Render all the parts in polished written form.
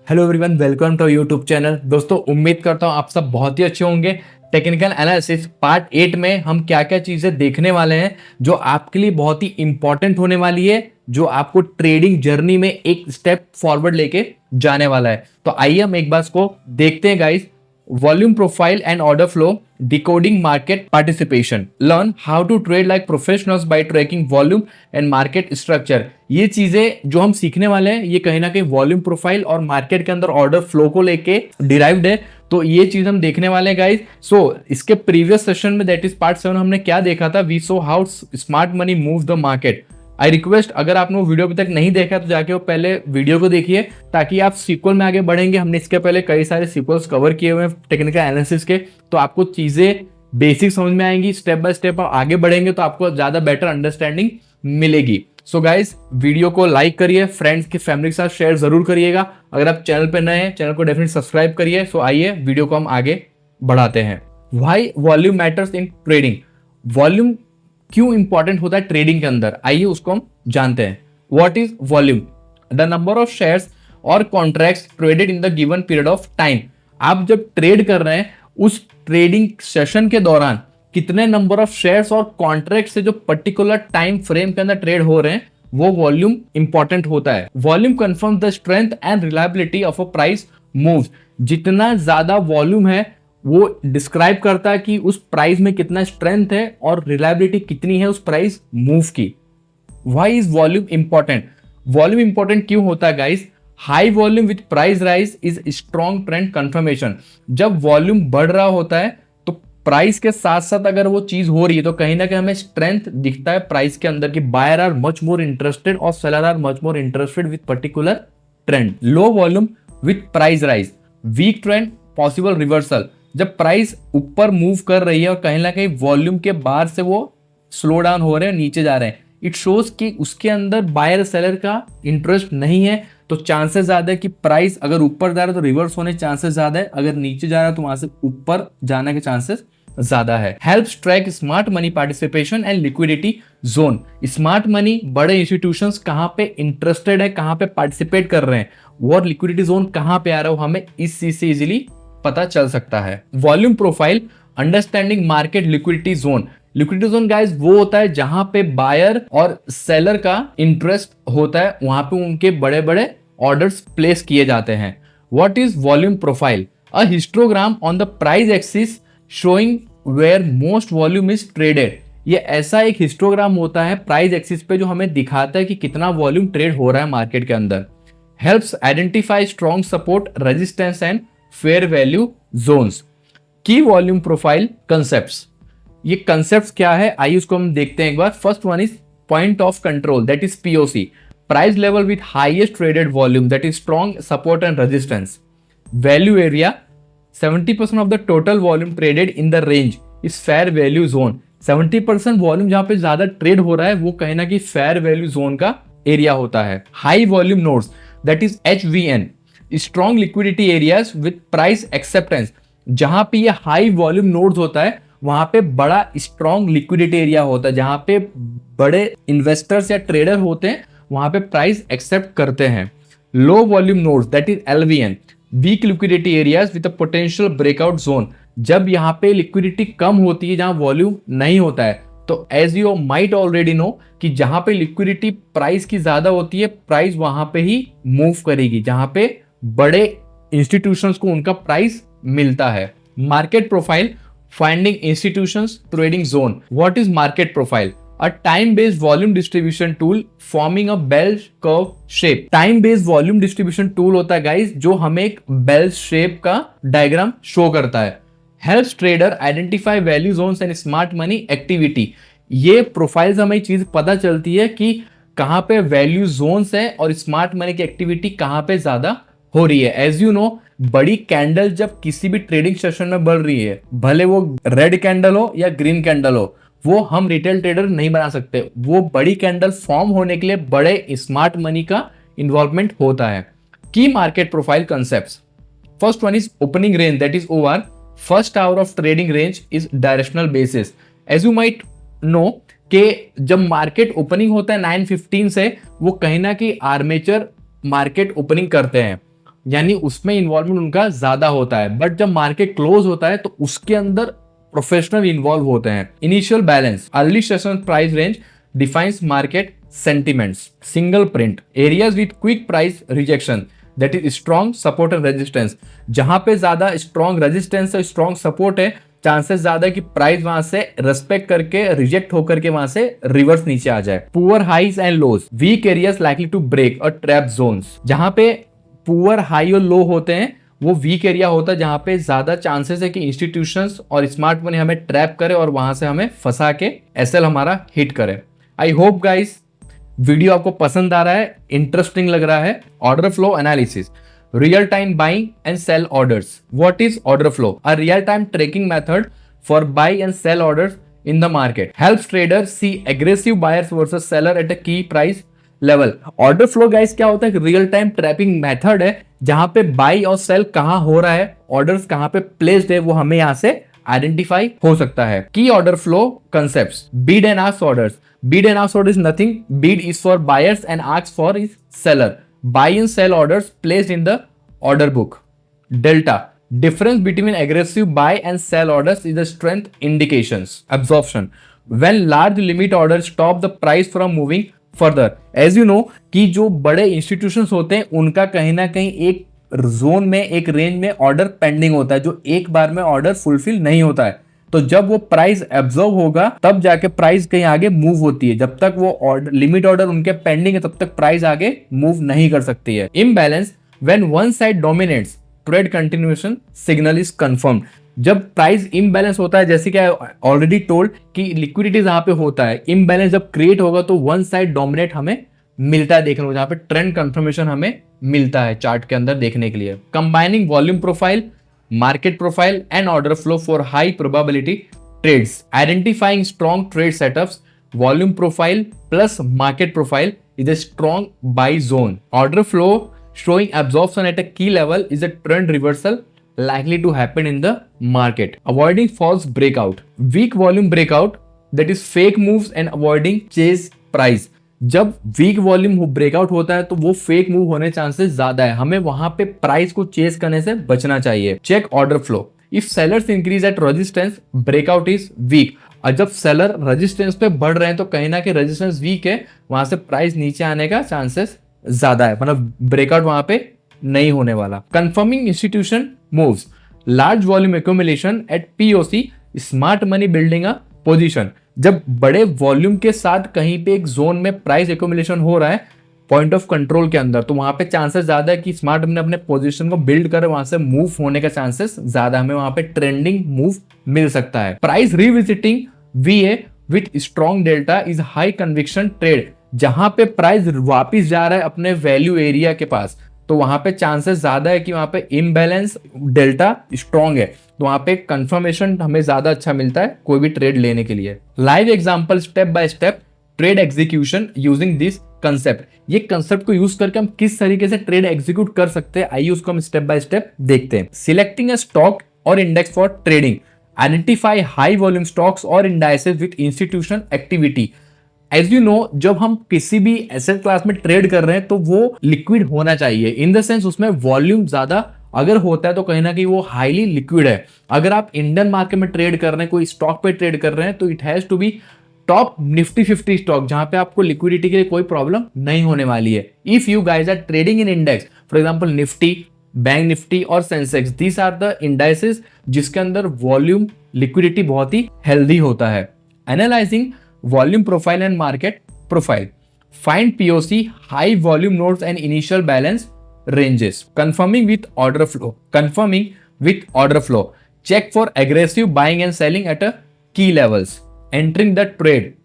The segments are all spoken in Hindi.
Hello everyone, welcome to YouTube channel. दोस्तों, उम्मीद करता हूँ आप सब बहुत ही अच्छे होंगे। टेक्निकल एनालिसिस पार्ट 8 में हम क्या क्या चीजें देखने वाले हैं जो आपके लिए बहुत ही इंपॉर्टेंट होने वाली है, जो आपको ट्रेडिंग जर्नी में एक स्टेप फॉरवर्ड लेके जाने वाला है। तो आइए हम एक बार इसको देखते हैं guys. Volume profile and order flow, decoding market participation, learn how to trade like professionals by tracking volume and market structure. ये चीजें जो हम सीखने वाले हैं ये कहीं ना कहीं वॉल्यूम प्रोफाइल और मार्केट के अंदर ऑर्डर फ्लो को लेके डिराइव्ड है। तो ये चीज हम देखने वाले हैं गाइस। सो इसके प्रीवियस सेशन में दैट इज पार्ट 7 हमने क्या देखा था, we saw how smart money move the market. I request, अगर आपने वो वीडियो अभी तक नहीं देखा तो जाके वो पहले वीडियो को देखिए ताकि आप सीक्वल में आगे बढ़ेंगे। हमने इसके पहले कई सारे सीक्वल्स कवर किए हुए हैं टेक्निकल एनालिसिस के, तो आपको चीजें बेसिक समझ में आएंगी। स्टेप बाय स्टेप आप आगे बढ़ेंगे तो आपको ज्यादा बेटर अंडरस्टैंडिंग मिलेगी। सो गाइस, वीडियो को लाइक करिए, फ्रेंड्स की फैमिली के साथ शेयर जरूर करिएगा। अगर आप चैनल पे नए हैं, चैनल को डेफिनेटली सब्सक्राइब करिए। सो आइए वीडियो को हम आगे बढ़ाते हैं। Why volume matters in trading, volume क्यों इंपॉर्टेंट होता है ट्रेडिंग के अंदर, आइए उसको हम जानते हैं। What is volume? The number of shares और contracts traded in the given period of time. आप जब ट्रेड कर रहे हैं उस ट्रेडिंग सेशन के दौरान कितने नंबर ऑफ शेयर्स और कॉन्ट्रैक्ट से जो पर्टिकुलर टाइम फ्रेम के अंदर ट्रेड हो रहे हैं वो वॉल्यूम इंपॉर्टेंट होता है। Volume confirm the strength and reliability of a price move. जितना ज्यादा वॉल्यूम है वो डिस्क्राइब करता है कि उस प्राइस में कितना स्ट्रेंथ है और रिलायबिलिटी कितनी है उस प्राइस मूव की। Why is volume important? Volume important क्यों होता है guys? High volume with price rise is strong trend confirmation. जब वॉल्यूम बढ़ रहा होता है तो प्राइस के साथ साथ अगर वो चीज हो रही है तो कहीं ना कहीं हमें स्ट्रेंथ दिखता है प्राइस के अंदर की buyer are much more interested और seller are much more interested with particular trend. Low volume with price rise, weak trend, possible reversal. जब प्राइस ऊपर मूव कर रही है और कहीं ना कहीं वॉल्यूम के बाहर से वो स्लो डाउन हो रहे हैं, नीचे जा रहे हैं, इट शोज कि उसके अंदर बायर सेलर का इंटरेस्ट नहीं है। तो चांसेस ज्यादा है कि प्राइस अगर ऊपर जा रहा है तो रिवर्स होने चांसेस ज्यादा है, अगर नीचे जा रहा है तो वहां से ऊपर जाने के चांसेस ज्यादा है। Helps track smart money participation and liquidity zone. Smart money बड़े इंस्टीट्यूशंस कहां पे इंटरेस्टेड है, कहां पे पार्टिसिपेट कर रहे हैं, और लिक्विडिटी जोन कहां पे आ रहा है, हमें इस चीज से इजिली पता चल सकता है। Volume profile, understanding market liquidity zone. Liquidity zone guys वो होता है जहां पे बायर और सेलर का इंटरेस्ट होता है, वहां पे उनके बड़े बड़े ऑर्डर्स प्लेस किए जाते हैं। What is volume profile? A histogram on the price axis showing where most volume is traded. ये ऐसा एक हिस्टोग्राम होता है प्राइस एक्सिस पे जो हमें दिखाता है कि कितना वॉल्यूम ट्रेड हो रहा है मार्केट के अंदर। Helps identify strong support, resistance and fair value zones. Key volume profile concepts, ये कंसेप्ट्स क्या है आइए उसको हम देखते हैं एक बार। First one is point of control, that is POC, price level with highest traded volume, that is strong support and resistance. Value area, 70% of the total volume traded in the range is fair value zone. 70% volume जहां पे ज्यादा ट्रेड हो रहा है वो कहीं ना कहीं फेयर वैल्यू जोन का एरिया होता है। High volume nodes, that is एचवीएन, strong liquidity areas with price acceptance. जहां पे ये हाई वॉल्यूम नोड्स होता है वहां पे बड़ा स्ट्रॉन्ग लिक्विडिटी एरिया होता है, जहां पे बड़े इन्वेस्टर्स या ट्रेडर होते हैं वहां पे प्राइस एक्सेप्ट करते हैं। Low volume nodes, that is LVN, weak liquidity areas with a potential breakout zone. जब यहाँ पे लिक्विडिटी कम होती है, जहां वॉल्यूम नहीं होता है, तो as you might already know कि जहां पे लिक्विडिटी प्राइस की ज्यादा होती है प्राइस वहां पे ही मूव करेगी, जहां पे बड़े इंस्टीट्यूशंस को उनका प्राइस मिलता है। Market profile, finding institutions trading zone. What is market profile? A time based volume distribution tool forming a bell curve shape. Time based volume distribution tool होता है गाइस जो हमें एक बेल शेप का डायग्राम शो करता है। Helps trader identify value zones and smart money activity. ये प्रोफाइल से हमें चीज पता चलती है कि कहां पे वैल्यू जोन्स है और स्मार्ट मनी की एक्टिविटी कहां पे ज्यादा हो रही है। एज यू नो, बड़ी कैंडल जब किसी भी ट्रेडिंग सेशन में बढ़ रही है, भले वो रेड कैंडल हो या ग्रीन कैंडल हो, वो हम रिटेल ट्रेडर नहीं बना सकते। वो बड़ी कैंडल फॉर्म होने के लिए बड़े स्मार्ट मनी का इन्वॉल्वमेंट होता है। Key market profile concepts, first one is opening range, that is OR, first hour of trading range is directional basis. As you might know कि जब मार्केट ओपनिंग होता है 9:15 से, वो कहीं ना कहीं आर्मेचर मार्केट ओपनिंग करते हैं यानी उसमें इन्वॉल्वमेंट उनका ज्यादा होता है। बट जब मार्केट क्लोज होता है तो उसके अंदर प्रोफेशनल इन्वॉल्व होते हैं। Initial balance, early session price range defines market sentiments. Single print, areas with quick price rejection, that is strong support and resistance. जहां पे ज्यादा स्ट्रॉन्ग रेजिस्टेंस है, स्ट्रॉन्ग सपोर्ट है, चांसेस ज्यादा है कि प्राइस वहां से रेस्पेक्ट करके रिजेक्ट होकर के वहां से रिवर्स नीचे आ जाए। Poor highs and lows, weak areas likely to break और ट्रैप जोन्स। जहां पे पुअर हाई और लो होते हैं वो वीक एरिया होता है, जहां पे ज्यादा चांसेस है कि इंस्टीट्यूशंस और स्मार्ट मनी हमें ट्रैप करे और वहां से हमें फंसा के एसएल हमारा हिट करे। आई होप गाइस वीडियो आपको पसंद आ रहा है, इंटरेस्टिंग लग रहा है। Order flow analysis, real time buying and sell orders. What is order flow? A real time tracking method for buy and sell orders in the market. Helps traders see aggressive buyers versus seller at a key price level. Order flow guys क्या होता है? रियल टाइम ट्रैपिंग मेथड है जहां पे बाई और सेल कहां हो रहा है, ऑर्डर्स कहां पे प्लेस्ड है, वो हमें यहां से आइडेंटिफाई हो सकता है। की order flow concepts, Beed and ask orders. Beed and ask order is nothing, Beed is for buyers and ask for is seller. Buy and sell orders placed in the order book. Delta, difference between aggressive buy and sell orders is the strength indications. Absorption, when large limit orders stop the price from moving further. As you know कि जो बड़े institutions होते हैं उनका कहीं ना कहीं एक जोन में, एक रेंज में ऑर्डर पेंडिंग होता है, जो एक बार में ऑर्डर फुलफिल नहीं होता है। तो जब वो प्राइस एब्जॉर्ब होगा तब जाके प्राइस कहीं आगे मूव होती है। जब तक वो ऑर्डर, लिमिट ऑर्डर उनके पेंडिंग है, तब तक प्राइस आगे मूव नहीं कर सकती है। Imbalance, when one side dominates trade continuation signal is confirmed. जब प्राइस इम्बैलेंस होता है, जैसे कि ऑलरेडी टोल्ड कि लिक्विडिटी जहां पे होता है, इम्बैलेंस जब क्रिएट होगा तो वन साइड डोमिनेट हमें मिलता है देखने को, जहां पे ट्रेंड कंफर्मेशन हमें मिलता है चार्ट के अंदर देखने के लिए। Combining volume profile, market profile and order flow for high probability trades. Identifying strong trade setups, volume profile plus market profile is a strong buy zone. Order flow showing absorption at a key level is a trend reversal likely to happen in the market. Avoiding false breakout, weak volume breakout, that is fake moves and avoiding chase price. जब वीक वॉल्यूम ब्रेकआउट होता है तो वो फेक मूव होने चांसेस ज्यादा है, हमें वहां पे प्राइस को चेस करने से बचना चाहिए। Check order flow, if sellers increase at resistance breakout is weak. और जब सेलर रेजिस्टेंस पे बढ़ रहे हैं तो कहीं ना कहीं रेजिस्टेंस वीक है, वहां से प्राइस नीचे आने का चांसेस ज्यादा है, मतलब ब्रेकआउट वहां पे नहीं होने वाला। Confirming institution moves, large volume accumulation at POC, smart money building a position. जब बड़े वॉल्यूम के साथ कहीं पे एक जोन में प्राइस एक्यूमुलेशन हो रहा है पॉइंट ऑफ कंट्रोल के अंदर, तो वहां पे चांसेस ज्यादा है कि स्मार्ट मनी अपने पोजीशन को बिल्ड करे, वहां से मूव होने का चांसेस ज्यादा, हमें वहां पे ट्रेंडिंग मूव मिल सकता है। Price revisiting वीए with strong delta is high conviction trade. जहां पे प्राइस वापिस जा रहा है अपने वैल्यू एरिया के पास, तो वहां पे चांसेस ज्यादा है कि वहां पे इम्बैलेंस डेल्टा स्ट्रॉन्ग है, तो वहां पे कंफर्मेशन हमें ज्यादा अच्छा मिलता है कोई भी ट्रेड लेने के लिए। Live example, step by step trade execution using this concept. ये कंसेप्ट को यूज करके हम किस तरीके से ट्रेड एग्जीक्यूट कर सकते हैं, आइए उसको हम स्टेप बाय स्टेप देखते हैं। सिलेक्टिंग अ स्टॉक और index for trading, identify high volume stocks और indices with institution activity. As you know, जब हम किसी भी एसेट क्लास में ट्रेड कर रहे हैं तो वो लिक्विड होना चाहिए, इन द सेंस उसमें वॉल्यूम ज्यादा अगर होता है तो कहीं ना कहीं वो हाईली लिक्विड है। अगर आप इंडियन मार्केट में ट्रेड कर रहे हैं, कोई स्टॉक पे ट्रेड कर रहे हैं, तो it has to be top Nifty 50 stock, जहां पे आपको लिक्विडिटी के लिए कोई प्रॉब्लम नहीं होने वाली है। If you guys are trading in index, for example Nifty, bank Nifty और Sensex, these are the indices जिसके अंदर वॉल्यूम लिक्विडिटी बहुत ही हेल्दी होता है। Analysing volume profile and market profile, find POC high volume nodes and initial balance ranges. Confirming with order flow, check for aggressive buying and selling at a key levels. Entering the trade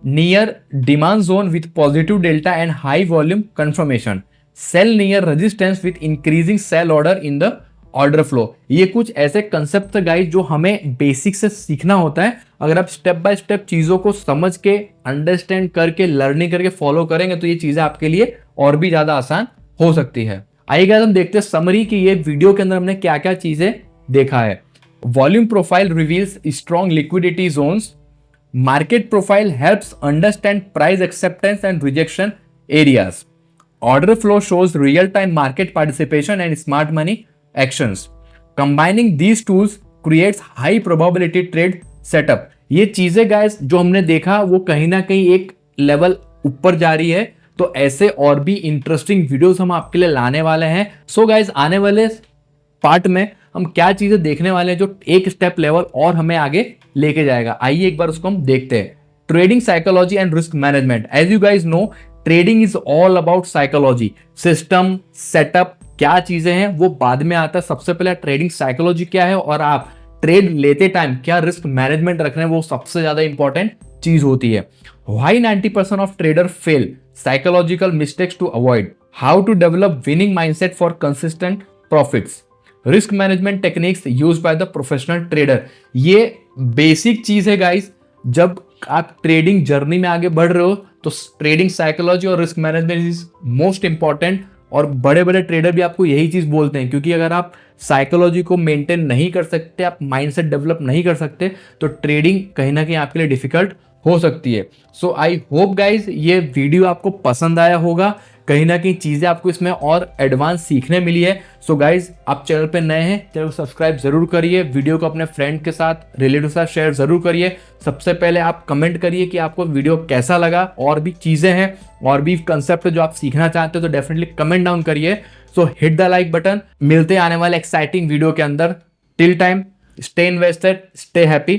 near demand zone with positive delta and high volume confirmation. Sell near resistance with increasing sell order in the order flow. ये कुछ ऐसे कंसेप्ट गाइस जो हमें बेसिक से सीखना होता है। अगर आप स्टेप बाय स्टेप चीजों को समझ के, अंडरस्टैंड करके, लर्निंग करके फॉलो करेंगे तो ये चीजें आपके लिए और भी ज्यादा आसान हो सकती है। आइए गाइस हम देखते हैं समरी कि ये वीडियो के अंदर हमने क्या क्या चीजें देखा है। Volume profile reveals strong liquidity zones, market profile helps understand price acceptance and rejection areas, Order flow shows real-time market participation and smart money actions. Combining these tools creates high probability trade setup. ये चीजें गाइस जो हमने देखा वो कहीं ना कहीं एक लेवल ऊपर जा रही है, तो ऐसे और भी इंटरेस्टिंग वीडियोस हम आपके लिए लाने वाले हैं। सो गाइस आने वाले पार्ट में हम क्या चीजें देखने वाले हैं जो एक स्टेप लेवल और हमें आगे लेके जाएगा, आइए एक बार उसको हम देखते हैं। Trading psychology and risk management. As you guys know, trading is all about psychology, system setup, क्या चीजें हैं वो बाद में आता है। सबसे पहले ट्रेडिंग साइकोलॉजी क्या है और आप ट्रेड लेते टाइम क्या रिस्क मैनेजमेंट रख रहे हैं, वो सबसे ज्यादा इंपॉर्टेंट चीज होती है। Why 90% of trader fail, psychological mistakes to avoid, how to develop winning mindset for consistent profits, risk management techniques use by the professional trader. ये बेसिक चीज है गाइस, जब आप ट्रेडिंग जर्नी में आगे बढ़ रहे हो तो ट्रेडिंग साइकोलॉजी और risk management is most important. और बड़े बड़े ट्रेडर भी आपको यही चीज बोलते हैं, क्योंकि अगर आप साइकोलॉजी को मेंटेन नहीं कर सकते, आप माइंडसेट डेवलप नहीं कर सकते, तो ट्रेडिंग कहीं ना कहीं आपके लिए डिफिकल्ट हो सकती है। सो आई होप गाइज ये वीडियो आपको पसंद आया होगा, कहीं ना कहीं चीजें आपको इसमें और एडवांस सीखने मिली है। सो गाइज आप चैनल पे नए हैं, चैनल को सब्सक्राइब जरूर करिए, वीडियो को अपने फ्रेंड के साथ, रिलेटिव के साथ शेयर जरूर करिए। सबसे पहले आप कमेंट करिए कि आपको वीडियो कैसा लगा, और भी चीजें हैं और भी कंसेप्ट जो आप सीखना चाहते हो तो डेफिनेटली कमेंट डाउन करिए। सो हिट द लाइक बटन। मिलते हैं आने वाले एक्साइटिंग वीडियो के अंदर। Till time stay invested, stay happy.